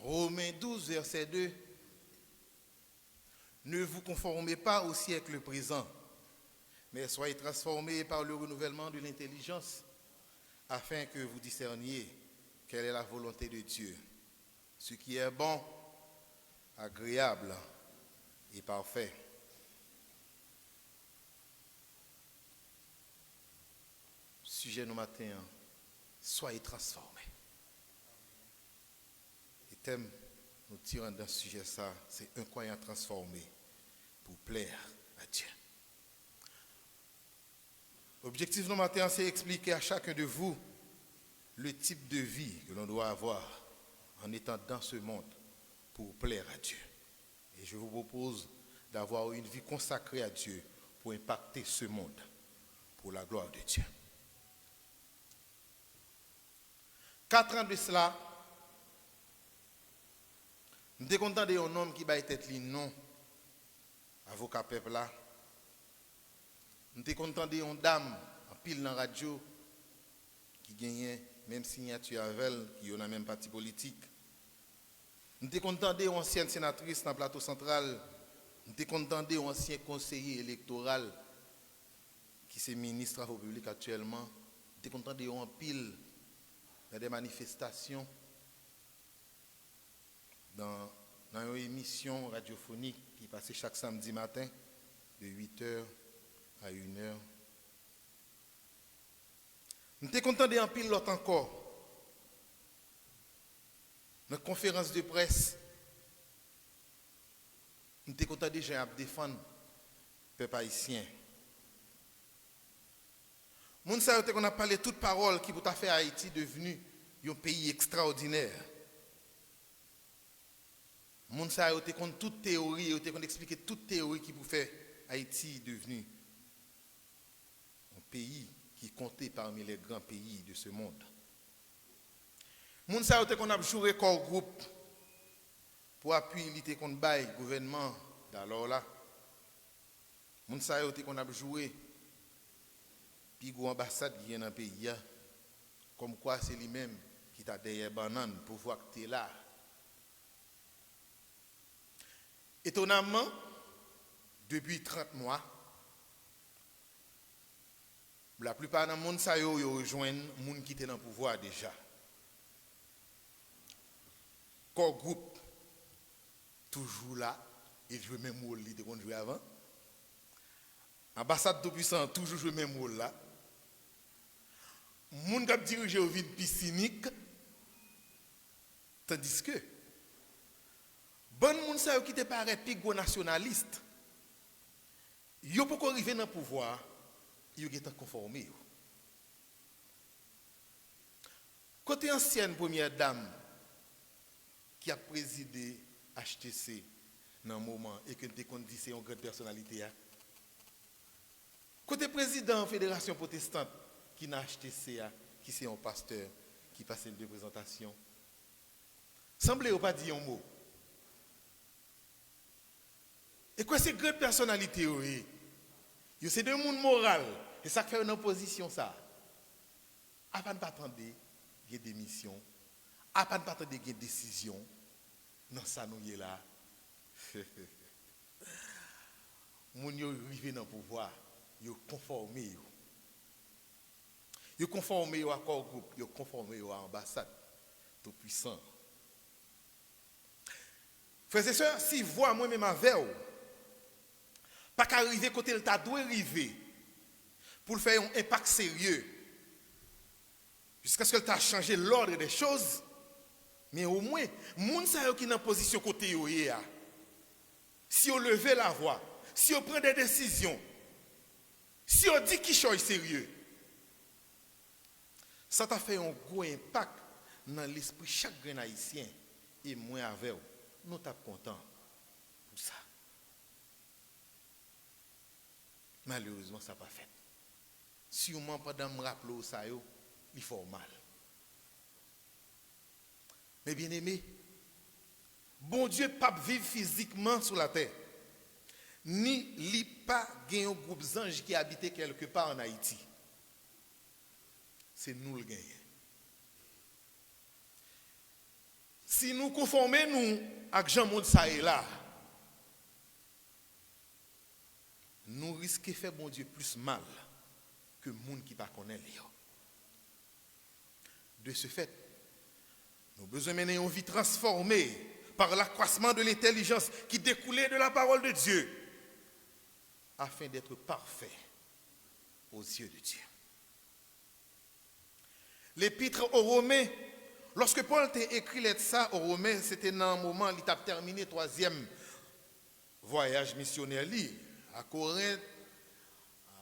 Romains 12, verset 2. Ne vous conformez pas au siècle présent, mais soyez transformés par le renouvellement de l'intelligence, afin que vous discerniez quelle est la volonté de Dieu, ce qui est bon, agréable et parfait. Sujet nous matin, soyez transformés. Le thème nous tirons dans ce sujet ça, c'est un croyant transformé pour plaire à Dieu. L'objectif de matin, c'est expliquer à chacun de vous le type de vie que l'on doit avoir en étant dans ce monde pour plaire à Dieu. Et je vous propose d'avoir une vie consacrée à Dieu pour impacter ce monde pour la gloire de Dieu. 4 ans de cela, nous sommes contents d'un homme qui va être non avocat peuple là. Nous sommes contents d'une dame en pile dans la radio qui gagne même signature avec elle, qui a même parti politique. Nous sommes contents d'une ancienne sénatrice dans le plateau central. Nous sommes contents d'un ancien conseiller électoral qui est ministre de la République actuellement. Nous sommes contents d'un pile dans des manifestations, dans une émission radiophonique qui passait chaque samedi matin de 8h à 1h. Nous sommes contents d'en pile l'autre encore. Dans la conférence de presse, nous sommes contents de gens à défendre le peuple haïtien. Moun sa yote qu'on a parlé toute parole qui pour ta faire Haïti devenu un pays extraordinaire. Moun sa yote qu'on toute théorie, yote qu'on expliquer toute théorie qui pour faire Haïti devenu un pays qui comptait parmi les grands pays de ce monde. Moun sa yote qu'on a joué corps groupe pour appuyer lutter contre bail gouvernement d'alors là. Moun sa yote qu'on a joué puis l'ambassade qui est dans le pays, comme quoi c'est lui-même qui t'a derrière banane pour voir que tu es là. Étonnamment, depuis 30 mois, la plupart des gens ont rejoint les gens qui étaient dans le pouvoir déjà. Corps groupe, toujours là, et je veux même rôle qu'on jouait avant. Ambassade tout puissant, toujours le même rôle là. Moun k'ap dirige au vide piscinique, tandis que bon moun sa yo qui te paraît pigo nationaliste, yo pour arriver dans le pouvoir, yo sont conformé. Côté ancienne première dame qui a présidé HTC dans un moment et que te dit c'est une grande personnalité. Côté président Fédération protestante qui n'a acheté CA, qui c'est un pasteur qui passe une représentation. Semblez pas dire un mot. Et quoi ces grandes personnalités, c'est deux mondes moral. Et ça fait une opposition ça. Avant de pas attendre des démissions, avant de pas attendre des décisions, non ça nous y est là. Moun yo arrivé dans le pouvoir, yo conformé yo. Yo conformé à corps groupe, yo conformé à ambassade tout puissant. Frères et sœurs, si voix moi-même avec vous, pas qu'arriver côté le ta doit arriver pour faire un impact sérieux, jusqu'à ce que tu as changé l'ordre des choses, mais au moins, moun sa yo qui dans position côté yo ya. Si on levait la voix, si on prend des décisions, si on dit qui chose sérieux, ça t'a fait un gros impact dans l'esprit de chaque grand haïtien. Et moi avec vous, nous sommes contents pour ça. Malheureusement, ça n'a pas fait. Si on m'a pas de me rappeler ça, il faut mal. Mais bien aimé, bon Dieu pas vivre physiquement sur la terre. Ni li pas un groupe d'anges qui habitait quelque part en Haïti. C'est nous le gagnons. Si nous conformons nous avec Jean monde ça et là, nous risquons de faire bon Dieu plus mal que monde qui pas connaît Léo. De ce fait, nous avons besoin de mener une vie transformée par l'accroissement de l'intelligence qui découlait de la parole de Dieu, afin d'être parfait aux yeux de Dieu. L'épître aux Romains, lorsque Paul t'a écrit ça aux Romains, c'était dans un moment où il a terminé le 3e voyage missionnaire à Corinthe,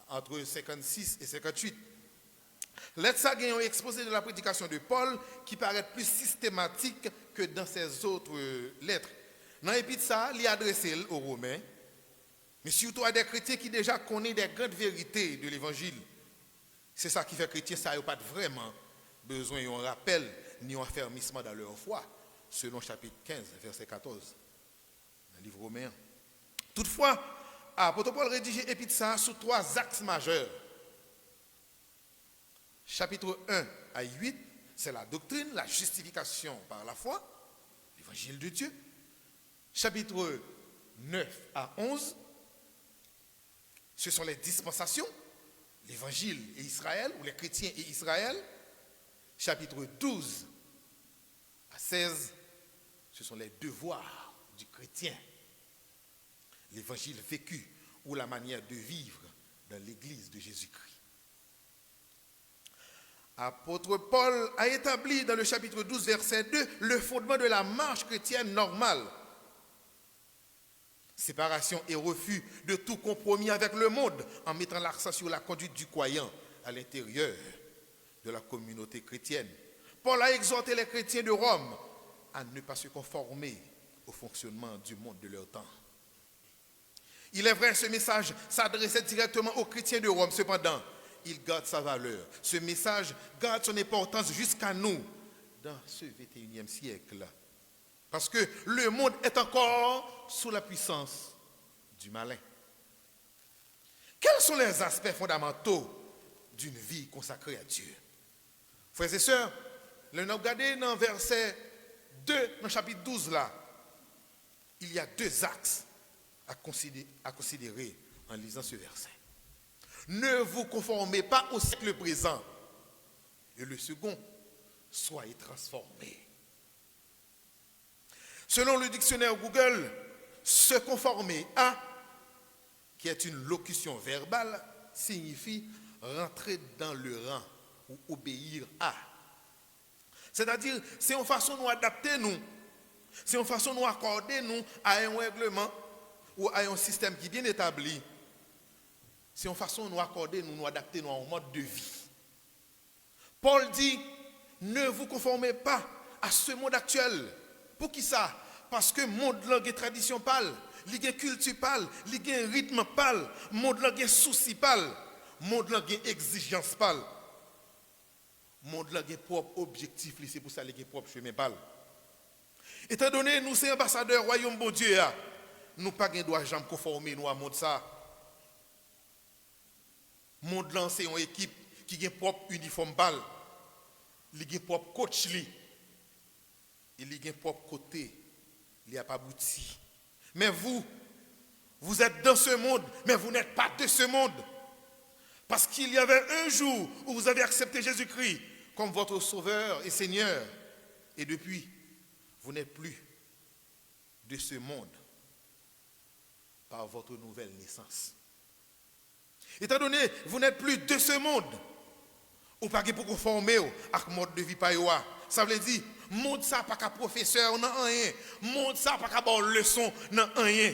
entre 56 et 58. Lettre ça a un exposé de la prédication de Paul qui paraît plus systématique que dans ses autres lettres. Dans l'épître ça, il est adressé aux Romains, mais surtout à des chrétiens qui déjà connaissent des grandes vérités de l'évangile. C'est ça qui fait que les chrétiens n'ont pas vraiment besoin d'un rappel ni un affermissement dans leur foi, selon chapitre 15, verset 14, dans le livre romain. Toutefois, l'apôtre Paul rédige l'épître ça sous 3 axes majeurs. Chapitre 1 à 8, c'est la doctrine, la justification par la foi, l'évangile de Dieu. Chapitre 9 à 11, ce sont les dispensations, l'évangile et Israël, ou les chrétiens et Israël. Chapitre 12 à 16, ce sont les devoirs du chrétien, l'évangile vécu ou la manière de vivre dans l'église de Jésus-Christ. Apôtre Paul a établi dans le chapitre 12, verset 2, le fondement de la marche chrétienne normale. Séparation et refus de tout compromis avec le monde en mettant l'accent sur la conduite du croyant à l'intérieur de la communauté chrétienne. Paul a exhorté les chrétiens de Rome à ne pas se conformer au fonctionnement du monde de leur temps. Il est vrai, ce message s'adressait directement aux chrétiens de Rome. Cependant, il garde sa valeur. Ce message garde son importance jusqu'à nous dans ce 21e siècle. Parce que le monde est encore sous la puissance du malin. Quels sont les aspects fondamentaux d'une vie consacrée à Dieu? Frères et sœurs, nous avons regardé dans verset 2, dans le chapitre 12 là, il y a 2 axes à considérer en lisant ce verset. Ne vous conformez pas au siècle présent. Et le second, soyez transformés. Selon le dictionnaire Google, se conformer à, qui est une locution verbale, signifie rentrer dans le rang ou obéir à. C'est-à-dire, c'est une façon de nous adapter, nous. C'est une façon de nous accorder, nous, à un règlement ou à un système qui est bien établi. C'est une façon de nous accorder, nous adapter à un mode de vie. Paul dit, ne vous conformez pas à ce monde actuel. Pour qui ça? Parce que le monde langue et tradition pâle, il y a culture pâle, il y a rythme pâle, le monde langue et souci pâle, le monde langue et exigence pâle. Le monde langue et propre objectif, c'est pour ça qu'il y a propre chemin pâle. Étant donné nous sommes ambassadeurs royaume bon Dieu, nous pas gain droit jamais conformer nous à monde ça. Monde là c'est une équipe qui a propre uniforme pâle, il a propre coach li. Il y a un propre côté, il n'y a pas abouti. Mais vous êtes dans ce monde, mais vous n'êtes pas de ce monde. Parce qu'il y avait un jour où vous avez accepté Jésus-Christ comme votre sauveur et Seigneur. Et depuis, vous n'êtes plus de ce monde par votre nouvelle naissance. Étant donné, vous n'êtes plus de ce monde, ou pas pour conformer à ce mode de vie païois. Ça veut dire, monde ça pas qu'à professeur non rien, monde ça pas qu'à bonne leçon non rien.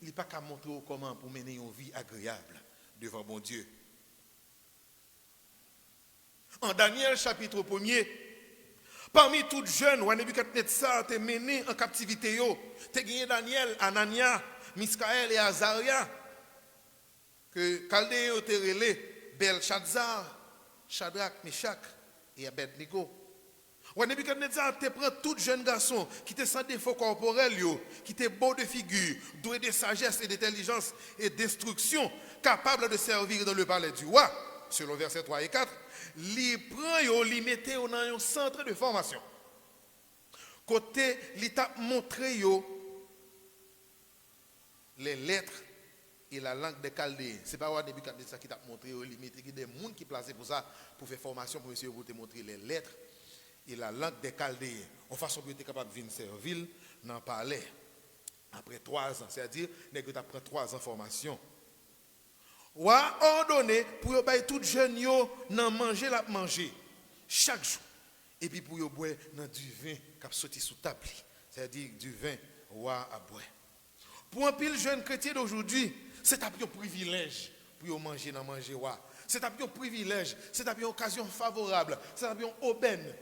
Il n'est pas qu'à montrer comment pour mener une vie agréable devant bon Dieu. En Daniel chapitre 1er, parmi toutes jeunes, où Nebuchadnezzar a mené en captivité, tu as gagné Daniel, Anania, Miskaël et Azaria, que Chaldéen a relé Belshazzar, Shadrach, Meshach et Abednego. Nebuchadnezzar te prend tout jeune garçon qui te sans défaut corporel, qui te beau de figure, doué de sagesse et d'intelligence et d'instruction, capable de servir dans le palais du roi, selon versets 3 et 4, li prend yo, li mette dans un centre de formation. Côté, il t'a montré yo, les lettres et la langue des Chaldéens. Ce n'est pas Roi Nebuchadnezzar qui t'a montré, il y a des gens qui placés pour ça, pour faire formation, pour monsieur vous te montrer les lettres et la langue des Chaldéens. En façon que tu es capable de venir servir dans le palais. Après 3 ans, c'est-à-dire que tu apprends 3 ans de formation. Ou a ordonné pour que tout jeune yo nan manger la manger chaque jour. Et puis pour yo boire dans du vin qui a sorti sous table. C'est-à-dire du vin roi à boire. Pour un pile jeune chrétien d'aujourd'hui, c'est un privilège pour manger dans manger roi. C'est un privilège, c'est une occasion favorable, c'est une aubaine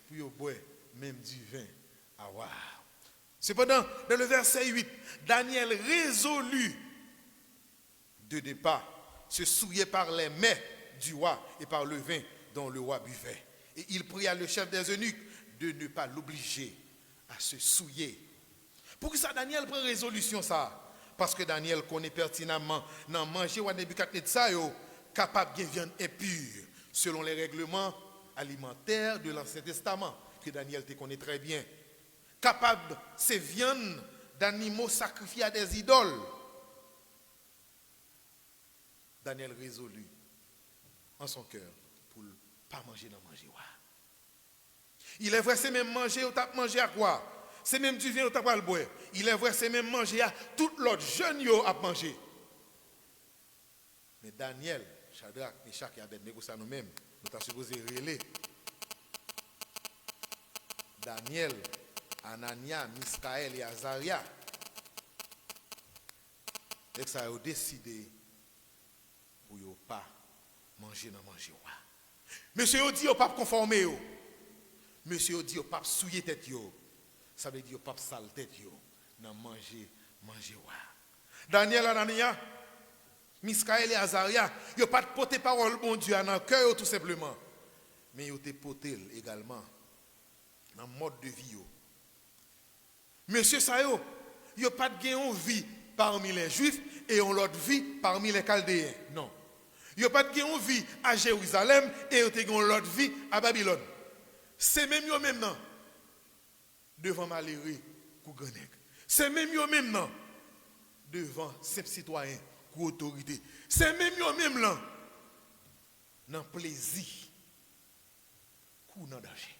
pour boire même du vin à roi. Cependant, dans le verset 8, Daniel résolut de ne pas se souiller par les mets du roi et par le vin dont le roi buvait. Et il pria le chef des eunuques de ne pas l'obliger à se souiller. Pourquoi ça Daniel prend résolution ça? Parce que Daniel connaît pertinemment dans manger ou Nebuchadnezzar capable de viande impure selon les règlements alimentaires de l'Ancien Testament que Daniel te connaît très bien. Capable ces viandes d'animaux sacrifiés à des idoles. Daniel résolut en son cœur pour ne pas manger dans manger. Il est vrai, c'est même manger, ou t'as mangé à quoi? C'est même du vin, ou t'as pas le boire. Il est vrai, c'est même manger à tout l'autre jeune yo à manger. Mais Daniel, Shadrach, Meshach et Abednego, ça nous-mêmes, nous t'as supposé relayer. Daniel, Anania, Miskaël et Azaria. Et ça a décidé pour ne pas manger dans manger. Monsieur a dit, pas conformer. Monsieur a dit, pas souiller tête. Ça veut dire, pas sale tête. Dans manger. Daniel, Anania, Miskaël et Azaria, ils n'ont pas de porter parole, bon Dieu, dans le cœur tout simplement. Mais ils ont porté également dans le mode de vie. Monsieur Sayo, il n'y a pas de vie parmi les Juifs et on l'autre vie parmi les Chaldéens. Non. Il n'y a pas de vie à Jérusalem et on l'autre vie à Babylone. C'est même eux même non. Devant malheureux ou Ganek. C'est même eux même non. Devant ces citoyens ou autorité. C'est même eux même là. Dans plaisir ou dans danger.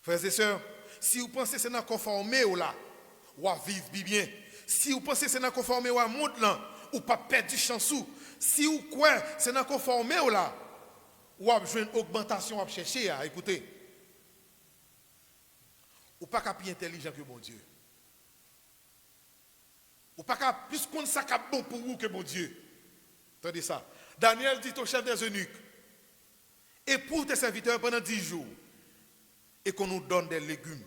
Frères et sœurs, si vous pensez que c'est dans conformer ou là, ou à vivre bien. Si vous pensez que c'est dans conformer ou à monde là, ou pas perdre du chansou. Si vous croyez que c'est dans conformer ou là, ou à jouer une augmentation à chercher à écouter. Ou pas qu'à plus intelligent que bon Dieu. Ou pas qu'à plus qu'on ça qu'à bon pour vous que bon Dieu. Entendez ça. Daniel dit au chef des eunuques, et pour tes serviteurs pendant 10 jours, et qu'on nous donne des légumes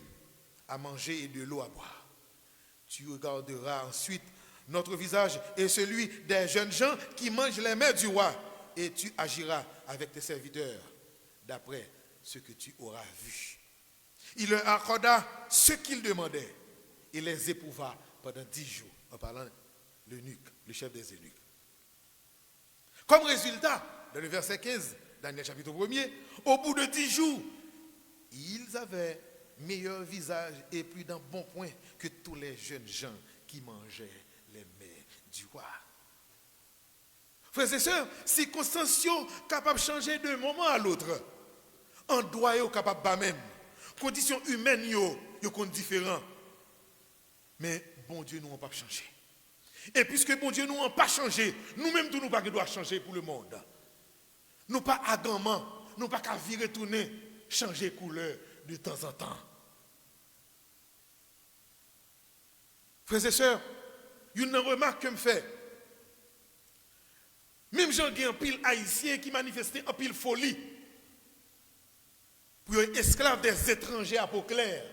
à manger et de l'eau à boire. Tu regarderas ensuite notre visage et celui des jeunes gens qui mangent les mets du roi, et tu agiras avec tes serviteurs d'après ce que tu auras vu. Il leur accorda ce qu'ils demandaient et les éprouva pendant 10 jours, en parlant de l'eunuque, le chef des eunuques. Comme résultat, dans le verset 15, Daniel chapitre 1er, au bout de 10 jours, ils avaient meilleur visage et plus d'un bon point que tous les jeunes gens qui mangeaient les mets du roi. Frères et sœurs, circonstances capables de changer d'un moment à l'autre. En droit capable de même. Conditions humaines sont différentes. Mais bon Dieu nous n'a pas changé. Et puisque bon Dieu nous n'a pas changé, nous-mêmes nous pas doit changer pour le monde. Nous pas agamment, nous pas qu'à virer tourner, changer couleur de temps en temps. Frères et sœurs, une remarque que me fait. Même gens qui ont un pile haïtien qui manifestaient en pile folie pour être esclaves des étrangers à peau claire.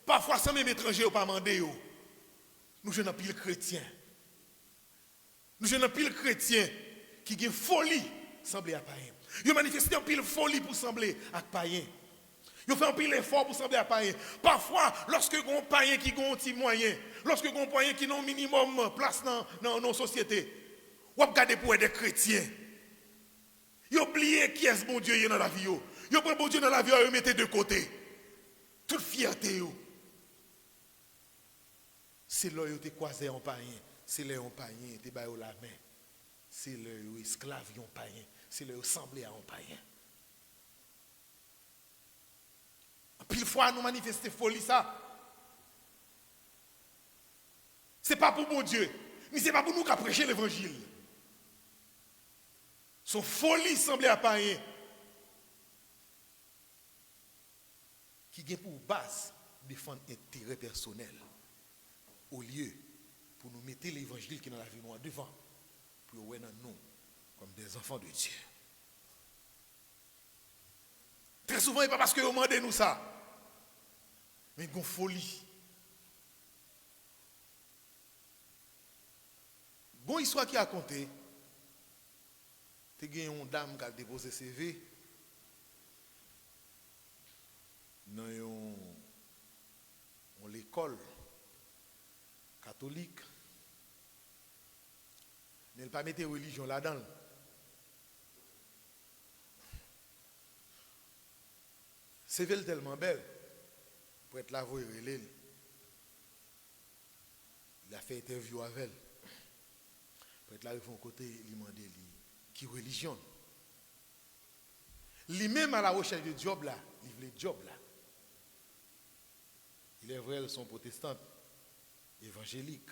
Parfois, sans même étrangers, on pas demandé. Nous sommes un pile chrétien. Nous sommes un pile chrétien qui a folie sembler à païen. Ils ont manifesté un pile folie pour sembler à païen. Ils ont fait un pile effort pour sembler à païen. Parfois, lorsque un païen qui a un petit moyen, lorsque un païen qui a un minimum place dans nos sociétés, vous regardez pour être des chrétiens. Vous oubliez qui est ce bon Dieu dans la vie. Vous prenez bon Dieu dans la vie et vous mettez de côté. toute fierté, c'est là où tu croisé en païen, c'est là où on païen, tu as la main, c'est là où esclave en païen, c'est là où semblé à un païen. Pile fois nous manifester folie ça. C'est pas pour mon Dieu, mais c'est pas pour nous qu'à prêcher l'évangile. Son folie semblait à païen. Qui a pour base défendre intérêt personnel au lieu pour nous mettre l'évangile qui est dans la vie noire devant pour voir nous comme des enfants de Dieu. Très souvent, ce n'est pas parce que vous demandez nous ça, mais une folie. Bon histoire qui a compté, tu as une dame qui a déposé CV dans l'école catholique. Elle n'a pas mis de religion là-dedans. C'est tellement belle pour être là, vous il a fait interview avec elle. Pour être là, il faut un côté, il demande qui religion. Lui-même à la recherche de job là, il voulait job là. Il est vrai, elles sont protestantes, évangéliques,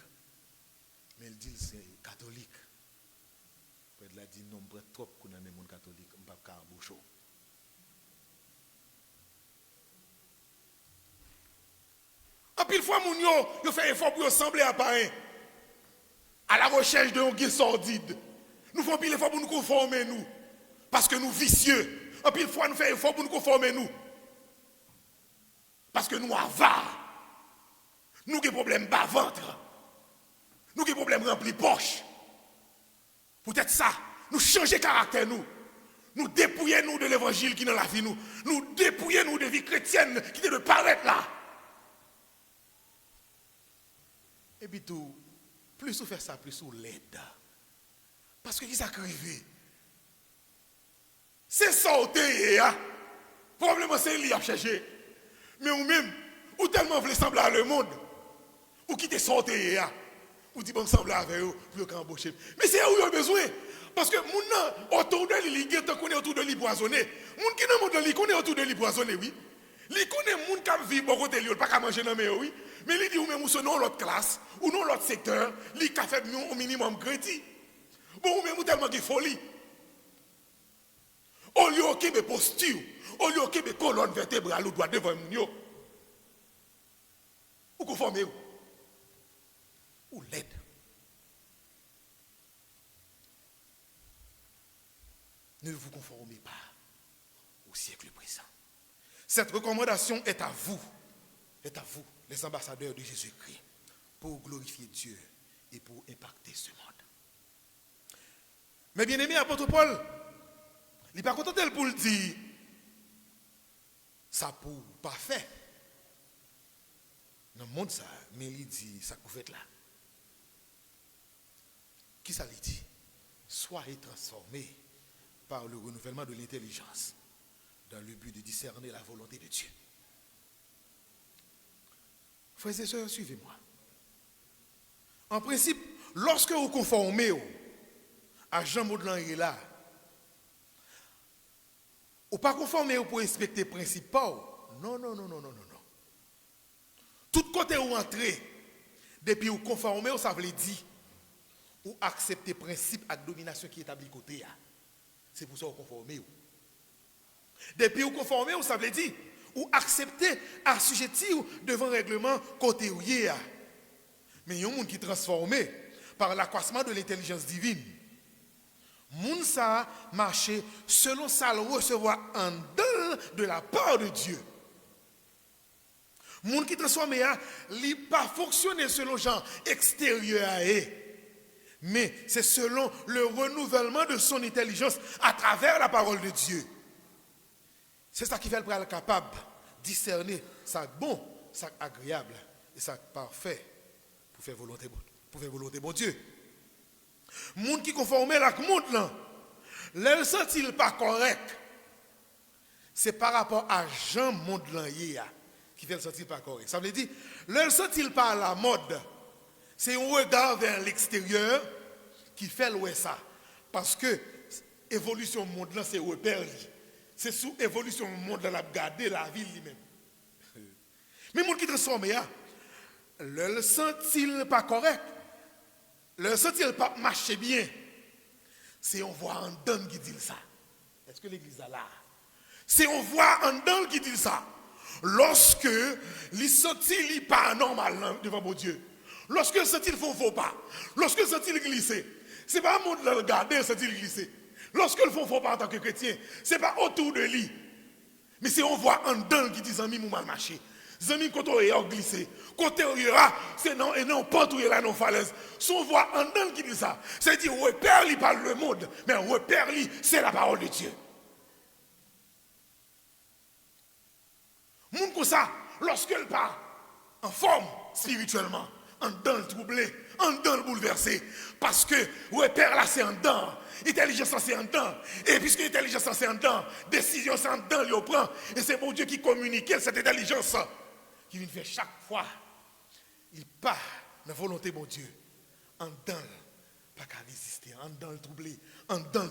mais elle dit que c'est catholique. Pour être là, il dit non, je trop qu'on a des gens catholiques, je ne peux pas embaucher. En pile fois, moun yo fait effort pour ressembler à païen. À la recherche d'un guet sordide. Nous faisons pile effort pour nous conformer nous. Parce que nous vicieux. En pile fois, nous faisons effort pour nous conformer nous. Parce que nous avares. Nous avons des problèmes bas ventre. Nous avons des problèmes remplis poche. Peut-être ça, nous changer caractère nous. Nous dépouiller nous de l'évangile qui est dans la vie nous. Nous dépouiller nous de vie chrétienne qui est de paraître là. Et puis tout, plus vous faites ça, plus vous l'aide. Parce que qui s'est arrivé? C'est sauté, hein? Probablement c'est lui qui a cherché. Mais ou même, ou tellement vous sembler à le monde, ou qui te sauté, hein? Ou dit bon sembler avec eux, pour le embaucher. Mais c'est où il a besoin. Parce que mon autour de lui, il connaît autour de lui poisonné. Mon qui n'a pas de lui connaît autour de lui poisonné, oui. Il connaît mon qui vit beaucoup de lui, pas qu'à manger dans oui. Mais il dit ou même ou non l'autre classe, ou non l'autre secteur, il a fait au minimum crédit. Bon, ou même ou tellement de folie. Au lieu de posture, au lieu de colonne vertébrale ou doigt devant nous, ou conformez vous. Ou l'aide. Ne vous conformez pas au siècle présent. Cette recommandation est à vous, les ambassadeurs de Jésus-Christ, pour glorifier Dieu et pour impacter ce monde. Mais bien aimé, apôtre Paul, il n'est pas content pour le dire, ça pour pas fait. Dans le monde, ça, mais il dit, ça pour fait là. Qui ça lui dit? Soyez transformés par le renouvellement de l'intelligence dans le but de discerner la volonté de Dieu. Frères et sœurs, suivez-moi. En principe, lorsque vous conformez à Jean Maudlan est là, ou pas conformez pour respecter les principes. Non. Tout côté où entrez, depuis vous conformez, ça veut dire ou accepter le principe à domination qui est établi côté. C'est pour ça que vous conformez. Depuis vous conformez, ça veut dire ou accepter assujettir devant le règlement côté. Mais il y a un monde qui est transformé par l'accroissement de l'intelligence divine. Moun sa marché selon ça le recevoir en don de la part de Dieu. Moun qui transformé li pas fonctionner selon genre extérieur à mais c'est selon le renouvellement de son intelligence à travers la parole de Dieu. C'est ça qui fait le être capable de discerner ça bon, ça agréable et ça parfait pour faire volonté bon Dieu. Moun qui conforme avec le monde là, le sent-il pas correct. C'est par rapport à Jean monde là, qui fait le sentir pas correct. Ça veut dire, le sentir pas à la mode, c'est un regard vers l'extérieur qui fait ça. Parce que l'évolution du monde, là, c'est repère. C'est sous l'évolution du monde, là, la garder la ville lui-même. Mais les gens qui transforment, le sentir pas correct, le sentir pas marcher bien, c'est on voit en dedans qui dit ça. Est-ce que l'église a là? C'est on voit en dedans qui dit ça. Lorsque les sentir n'est pas normal devant mon Dieu. Lorsque le sentir font pas. Lorsque le sentir glisser. Ce n'est pas un monde de regarder le sentir glisser. Lorsque le font pas en tant que chrétien, ce n'est pas autour de lui. Mais c'est on voit en dedans qui dit amis, nous mal marché. Amis, quand on est glissé. Quand on est c'est non, et non, pas tout là, non, falaise. Si on voit en dedans qui dit ça, c'est-à-dire, repère lui par le monde, mais repère lui, c'est la parole de Dieu. Moun comme ça, lorsqu'elle part en forme spirituellement, en dedans le troublé, en dedans le bouleversé, parce que repère là c'est en dedans, intelligence c'est en dedans, et puisque l'intelligence c'est en dedans, décision c'est en dedans, il prend, et c'est bon Dieu qui communique cette intelligence, qui vient faire chaque fois, il part dans la volonté de mon Dieu, en dedans, pas qu'à résister, en dedans le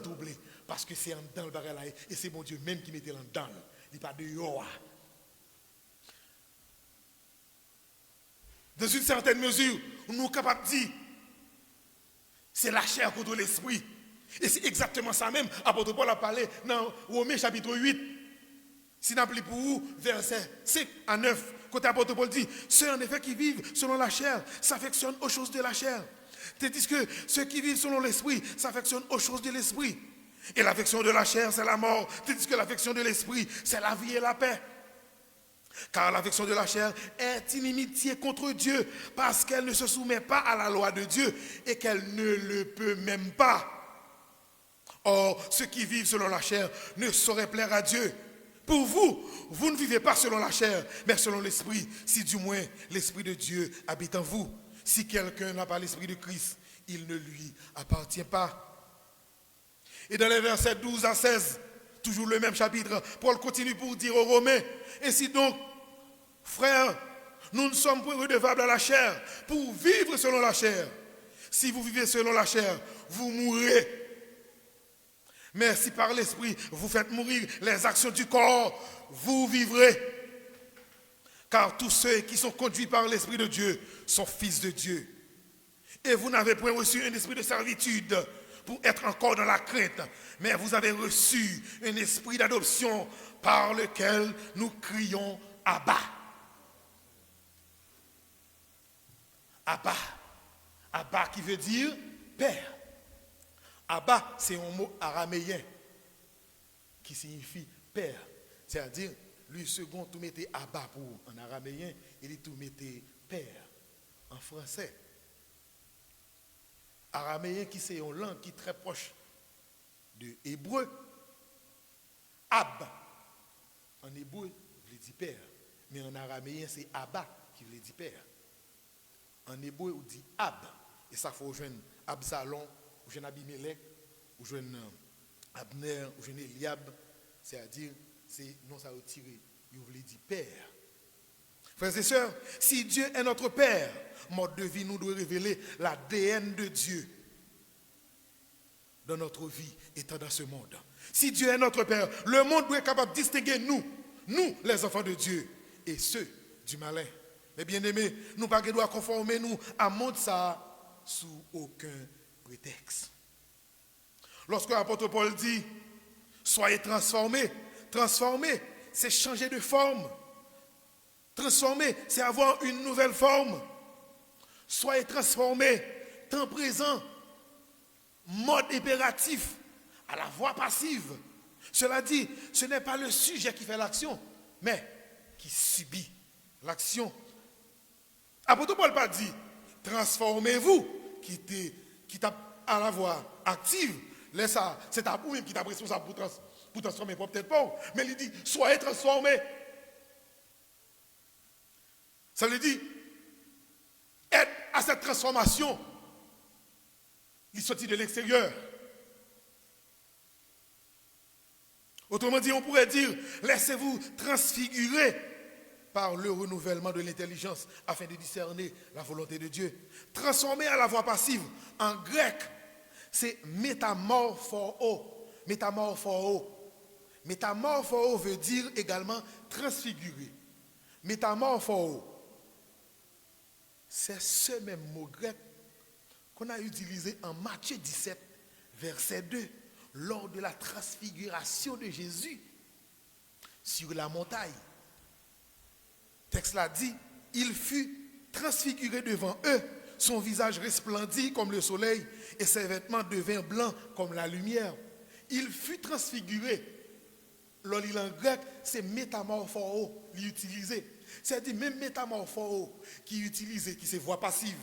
troublé, parce que c'est en dedans le bagage et c'est mon Dieu même qui mettait en dedans, il n'est pas dehors. Dans une certaine mesure, nous sommes capables de dire, c'est la chair contre l'esprit. Et c'est exactement ça même. Apôtre Paul a parlé dans Romains chapitre 8. Si nous pour vous, verset 5 à 9, quand apôtre Paul dit, ceux en effet qui vivent selon la chair s'affectionnent aux choses de la chair. Tandis que ceux qui vivent selon l'esprit s'affectionnent aux choses de l'esprit. Et l'affection de la chair, c'est la mort. Tandis que l'affection de l'esprit, c'est la vie et la paix. Car l'affection de la chair est inimitié contre Dieu parce qu'elle ne se soumet pas à la loi de Dieu et qu'elle ne le peut même pas. Or, ceux qui vivent selon la chair ne sauraient plaire à Dieu. Pour vous, vous ne vivez pas selon la chair, mais selon l'esprit, si du moins l'esprit de Dieu habite en vous. Si quelqu'un n'a pas l'esprit de Christ, il ne lui appartient pas. Et dans les versets 12 à 16, toujours le même chapitre, Paul continue pour dire aux Romains, ainsi donc, frères, nous ne sommes pas redevables à la chair pour vivre selon la chair. Si vous vivez selon la chair, vous mourrez. Mais si par l'esprit vous faites mourir les actions du corps, vous vivrez. Car tous ceux qui sont conduits par l'esprit de Dieu sont fils de Dieu. Et vous n'avez point reçu un esprit de servitude pour être encore dans la crainte, mais vous avez reçu un esprit d'adoption par lequel nous crions Abba. Abba. Abba qui veut dire père. Abba, c'est un mot araméen qui signifie père. C'est-à-dire, lui second, tout mettait Abba pour en araméen, et lui tout mettait père en français. Araméen qui c'est une langue qui est très proche de hébreu. Ab, en hébreu, veut dire père. Mais en araméen, c'est Abba qui veut dire père. En hébreu, on dit Ab. Et ça, il faut jouer Absalom, ou jeune Abimelech, ou jeune Abner, ou jeune Eliab. C'est-à-dire, c'est non ça retiré. Il voulait dire père. Frères et sœurs, si Dieu est notre Père, mode de vie nous doit révéler l'ADN de Dieu dans notre vie étant dans ce monde. Si Dieu est notre Père, le monde doit être capable de distinguer nous les enfants de Dieu, et ceux du malin. Mais bien aimés, nous ne doit conformer nous à monde ça sous aucun prétexte. Lorsque l'apôtre Paul dit, soyez transformés, c'est changer de forme. Transformer, c'est avoir une nouvelle forme. Soyez transformés, temps présent, mode impératif, à la voix passive. Cela dit, ce n'est pas le sujet qui fait l'action, mais qui subit l'action. Apôtre Paul pas dit, transformez-vous, qui tape à la voix active. Laisse ça, c'est ta vous même qui t'a responsable pour transformer, peut-être pas. Mais il dit, soyez transformés. Ça veut dire, être à cette transformation, il sortit de l'extérieur. Autrement dit, on pourrait dire, laissez-vous transfigurer par le renouvellement de l'intelligence afin de discerner la volonté de Dieu. Transformer à la voix passive, en grec, c'est métamorphoo. Métamorphoo. Métamorphoo veut dire également transfigurer. Métamorphoo. C'est ce même mot grec qu'on a utilisé en Matthieu 17, verset 2, lors de la transfiguration de Jésus sur la montagne. Le texte l'a dit, il fut transfiguré devant eux, son visage resplendit comme le soleil et ses vêtements devinrent blancs comme la lumière. Il fut transfiguré. L'île en grec, c'est métamorphoo, l'utiliser. C'est-à-dire même métamorphoo qui est utilisé, qui c'est voix passive.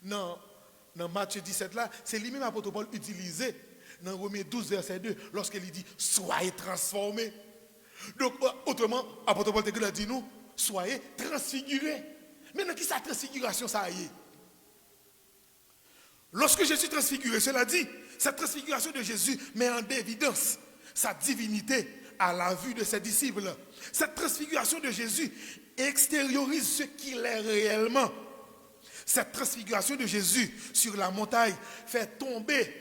Dans Matthieu 17 là, c'est lui-même apôtre Paul utilisé dans Romains 12 verset 2 lorsqu'il dit soyez transformés. Donc autrement, apôtre Paul te dit nous soyez transfigurés. Maintenant qui sa transfiguration ça y est? Lorsque Jésus est transfiguré, cela dit, cette transfiguration de Jésus met en évidence sa divinité à la vue de ses disciples. Cette transfiguration de Jésus extériorise ce qu'il est réellement. Cette transfiguration de Jésus sur la montagne fait tomber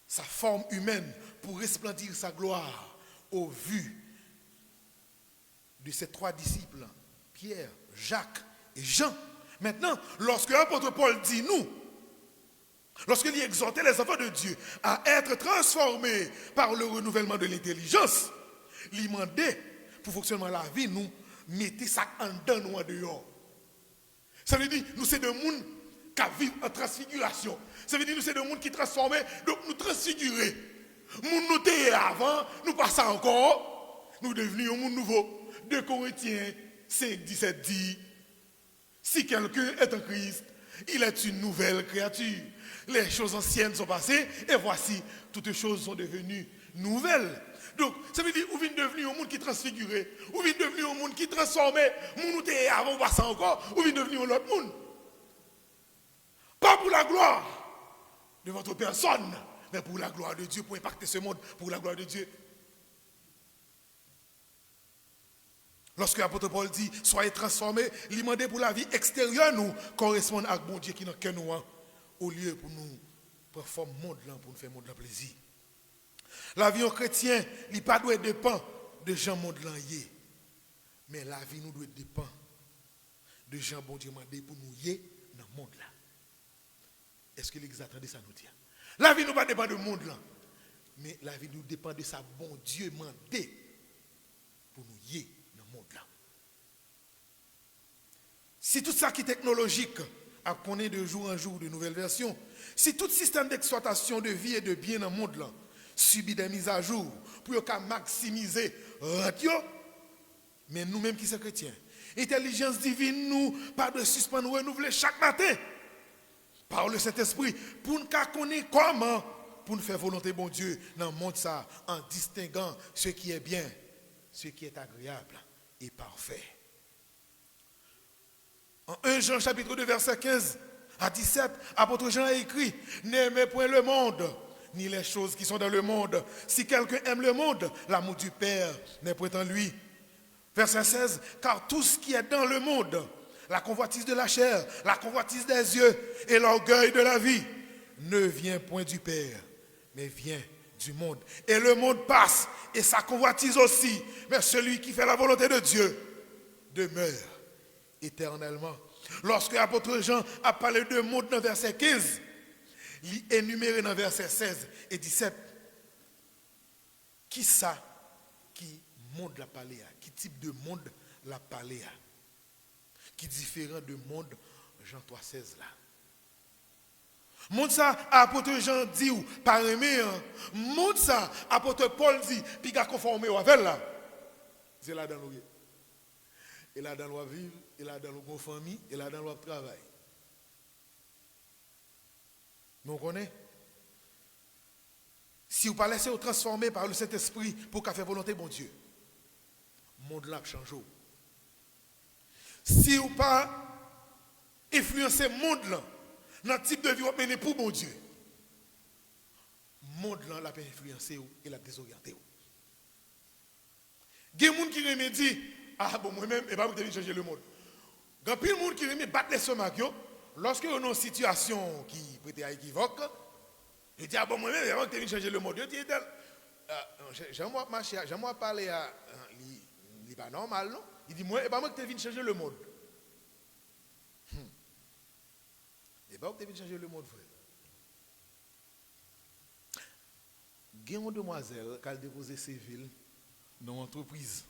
sa forme humaine pour resplendir sa gloire aux vues de ses trois disciples, Pierre, Jacques et Jean. Maintenant, lorsque l'apôtre Paul dit nous, lorsqu'il exhortait les enfants de Dieu à être transformés par le renouvellement de l'intelligence, il demandait pour fonctionnement de la vie, nous mettez ça en dedans, nous en dehors. Ça veut dire, nous c'est des gens qui vivent en transfiguration. Ça veut dire, nous c'est des gens qui transforment, donc nous transfigurer. Nous étions avant, nous passons encore, nous devenons un monde nouveau. 2 Corinthiens 5, 17 dit, si quelqu'un est en Christ, il est une nouvelle créature. Les choses anciennes sont passées et voici, toutes choses sont devenues nouvelles. Donc, ça veut dire, vous venez devenir un monde qui est transfiguré, vous venez devenir un monde qui est transformé, vous n'êtes avant, passant encore, vous venez devenir un autre monde. Pas pour la gloire de votre personne, mais pour la gloire de Dieu, pour impacter ce monde, pour la gloire de Dieu. Lorsque l'apôtre Paul dit, soyez transformés, l'imandé pour la vie extérieure nous correspond à bon Dieu qui n'a que nous, au lieu pour nous performer le monde là, pour nous faire le monde là plaisir. La vie en chrétien, il ne doit pas dépendre de gens monde là, mais la vie nous doit dépendre de gens bon Dieu mandé pour nous y dans le monde là. Est-ce que les attendez ça nous dit? La vie nous pas dépend de monde là, mais la vie nous dépend de sa bon Dieu mandé pour nous y dans le monde là. Si tout ça qui est technologique apprenait de jour en jour de nouvelles versions, si tout système d'exploitation de vie et de bien dans le monde là subit des mises à jour pour maximiser radio, mais nous-mêmes qui sommes chrétiens, intelligence divine nous pas de suspens nous renouveler chaque matin par le Saint-Esprit pour nous connaître comment pour nous faire volonté bon Dieu dans le monde ça en distinguant ce qui est bien, ce qui est agréable et parfait. En 1 Jean chapitre 2 verset 15 à 17, apôtre Jean a écrit, n'aimez point le monde ni les choses qui sont dans le monde. Si quelqu'un aime le monde, l'amour du Père n'est point en lui. Verset 16, car tout ce qui est dans le monde, la convoitise de la chair, la convoitise des yeux et l'orgueil de la vie, ne vient point du Père, mais vient du monde. Et le monde passe, et sa convoitise aussi, mais celui qui fait la volonté de Dieu demeure éternellement. Lorsque l'apôtre Jean a parlé de monde dans verset 15, il est énuméré dans verset 16 et 17. Qui ça qui monde la parlé? Qui type de monde la parlé? Qui différent de monde Jean 3,16 là? Monde ça, apôtre Jean dit ou par aimer, monde ça, apôtre Paul dit, puis qu'a conformé avec là. C'est là dans nous. Et là dans nos vivre, et là dans nos famille, et là dans notre travail. Nous connaissons. Si vous ne pas laissez vous transformer par le Saint-Esprit pour qu'à faire volonté bon Dieu, le monde là change. Si vous ne pas influencer le monde là, dans le type de vie vous menez pour bon Dieu, le monde là peut influencer et la désorienter. Il y a des gens qui remédient ah bon, moi-même, et pas pour te changer le monde. Il y a plein de monde qui aime battre les stomacs, lorsque on a une situation qui peut être équivoque, je dis, ah bon, moi-même, et pas pour te changer le monde. Je dis, j'aimerais parler à. Il n'est pas normal, non? Il dit, moi, et pas moi que tu viens changer le monde. Et pas que tu viens changer le monde, frère. Il y a une demoiselle qui a déposé ses villes dans l'entreprise.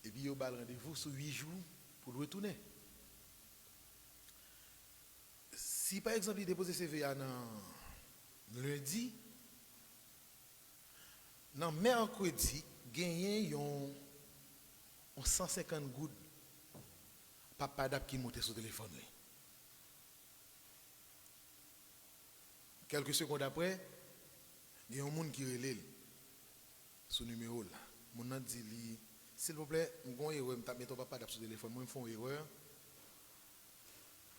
Et puis, il y a un rendez-vous sur 8 jours pour le retourner. Si par exemple, il dépose ses villes lundi, dans mercredi, il y a 150 gouttes papa d'ap qui monte sur le téléphone. Quelques secondes après, il y a un monde qui relève ce numéro là. Mon nom dit, s'il vous plaît, je vais erreur, je vais ton papa sur le téléphone, moi je fais une erreur.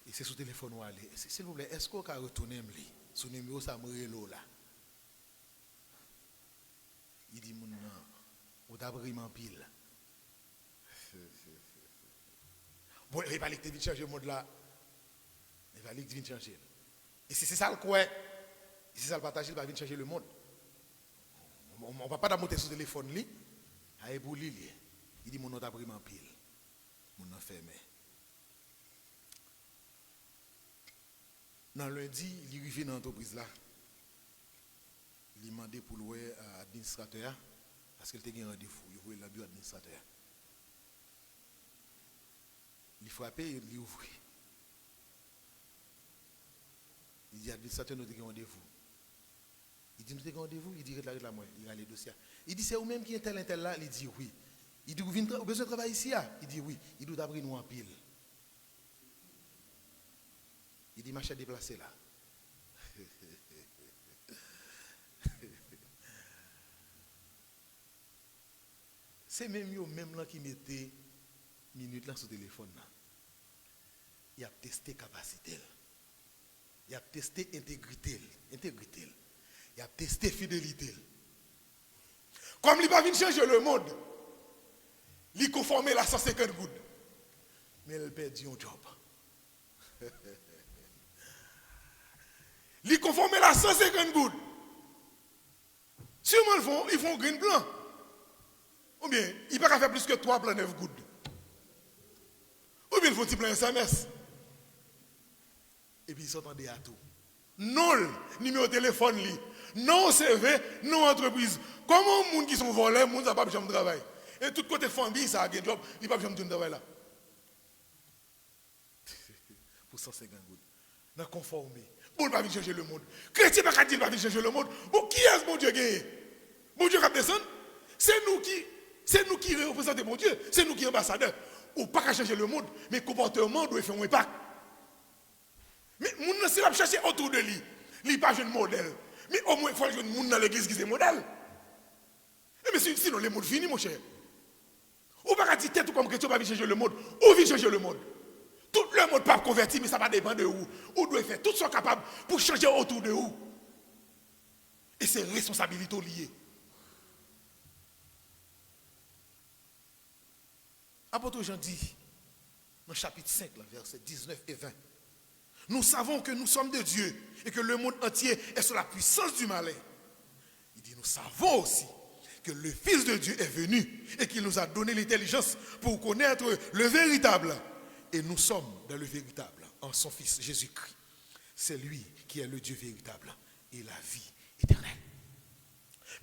Et c'est sur le téléphone où aller. S'il vous plaît, est-ce qu'on peut retourner ce numéro, ça me relève là. Il dit, mon nom, on t'a pris en pile. Bon, il va aller te changer le monde là. Il va aller te changer. Et si c'est ça le quoi, si c'est ça le partage, il va venir changer le monde. On ne va pas monter sur le téléphone, il dit mon nom t'a pris en pile. Mon nom fermé. Dans lundi, il est arrivé dans l'entreprise là. Il a demandé pour l'administrateur, parce qu'il était un rendez-vous, il voulait le bureau administrateur. Il frappé, il ouvre. Il dit, administrateur, nous avons rendez-vous. Il dit, nous avons rendez-vous. Il dit, la moi. Il a les dossiers. Il dit, c'est vous-même qui est tel là. Il dit, oui. Il dit, vous avez besoin de travailler ici? Il dit, oui. Il doit avoir nous en pile. Il dit, machin déplacé là. C'est même eux même là qui mettait minute là sur le téléphone là. Il a testé capacité. Il a testé intégrité. Il a testé fidélité. Comme il va venir changer le monde, il conformé la 150 gouttes. Mais il perdit un job. Il conformé la 150 gouttes. Sûrement ils font green blanc. Ou bien, il ne peut pas faire plus que 3 plans 9 gouttes. Ou bien, il faut un petit plein SMS. Et puis, ils s'entendaient à tout. Non, numéro de téléphone, non CV, non entreprise. Comment les gens qui sont volés, les gens n'ont pas besoin de travail. Et tout côté famille, ça a un job, ils n'ont pas besoin de travail là. Pour 150 gouttes. Dans conformé. Bon, il va venir changer le monde. Chrétien, il va venir changer le monde. Bon, qui est-ce mon Dieu gagné? Mon Dieu qui a descendu. C'est nous qui représentons mon Dieu. C'est nous qui sommes ambassadeurs. Ou pas qu'à changer le monde, mais le comportement doit faire un impact. Mais les gens, s'ils cherchent autour de lui, il n'y a pas de modèle. Mais au moins, il faut que les gens dans l'église qui sont modèle. Mais sinon, le monde finit, mon cher. Ou pas qu'à dire tête comme chrétien, va changer le monde. Ou vient changer le monde. Tout le monde peut convertir, mais ça va dépendre de où. Ou doit faire tout ce capable pour changer autour de où. Et c'est responsabilité liée. Apôtre Jean dit, dans le chapitre 5, versets 19 et 20, nous savons que nous sommes de Dieu et que le monde entier est sous la puissance du malin. Il dit, nous savons aussi que le Fils de Dieu est venu et qu'il nous a donné l'intelligence pour connaître le véritable. Et nous sommes dans le véritable, en son Fils Jésus-Christ. C'est lui qui est le Dieu véritable et la vie éternelle.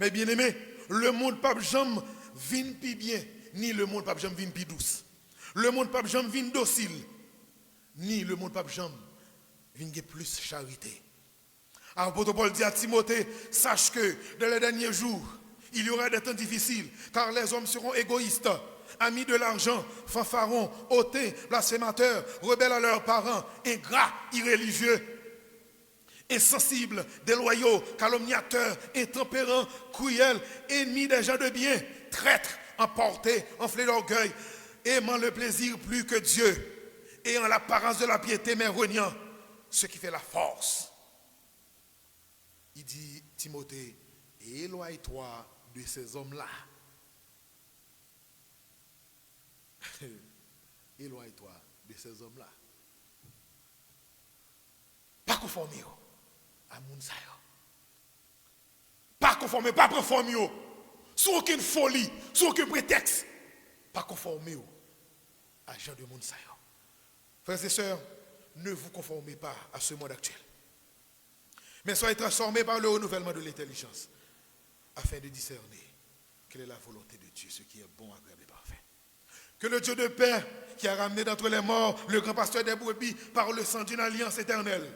Mais bien aimé, le monde pas jamais vient plus bien, ni le monde pas jamais vient plus douce. Le monde pas jamais vient docile, ni le monde pas jamais vient plus charité. Apôtre Paul dit à Timothée, sache que dans les derniers jours, il y aura des temps difficiles, car les hommes seront égoïstes, amis de l'argent, fanfarons, hautains, blasphémateurs, rebelles à leurs parents, ingrats, irréligieux, insensibles, déloyaux, calomniateurs, intempérants, cruels, ennemis des gens de bien, traîtres, emportés, enflés d'orgueil, aimant le plaisir plus que Dieu, ayant l'apparence de la piété, mais reniant ce qui fait la force. Il dit, Timothée, éloigne-toi de ces hommes-là. Éloigne-toi de ces hommes-là. Pas conformer à Mounsayo. Pas conformer, pas conformer sous aucune folie, sous aucun prétexte. Pas conformer à Jean de Mounsayo. Frères et sœurs, ne vous conformez pas à ce monde actuel. Mais soyez transformés par le renouvellement de l'intelligence afin de discerner quelle est la volonté de Dieu, ce qui est bon, agréable et parfait. Que le Dieu de paix, qui a ramené d'entre les morts le grand pasteur des brebis par le sang d'une alliance éternelle,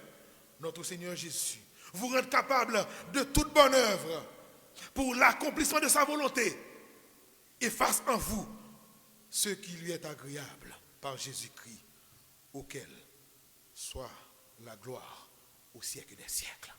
notre Seigneur Jésus, vous rende capable de toute bonne œuvre pour l'accomplissement de sa volonté et fasse en vous ce qui lui est agréable par Jésus-Christ, auquel soit la gloire au siècle des siècles.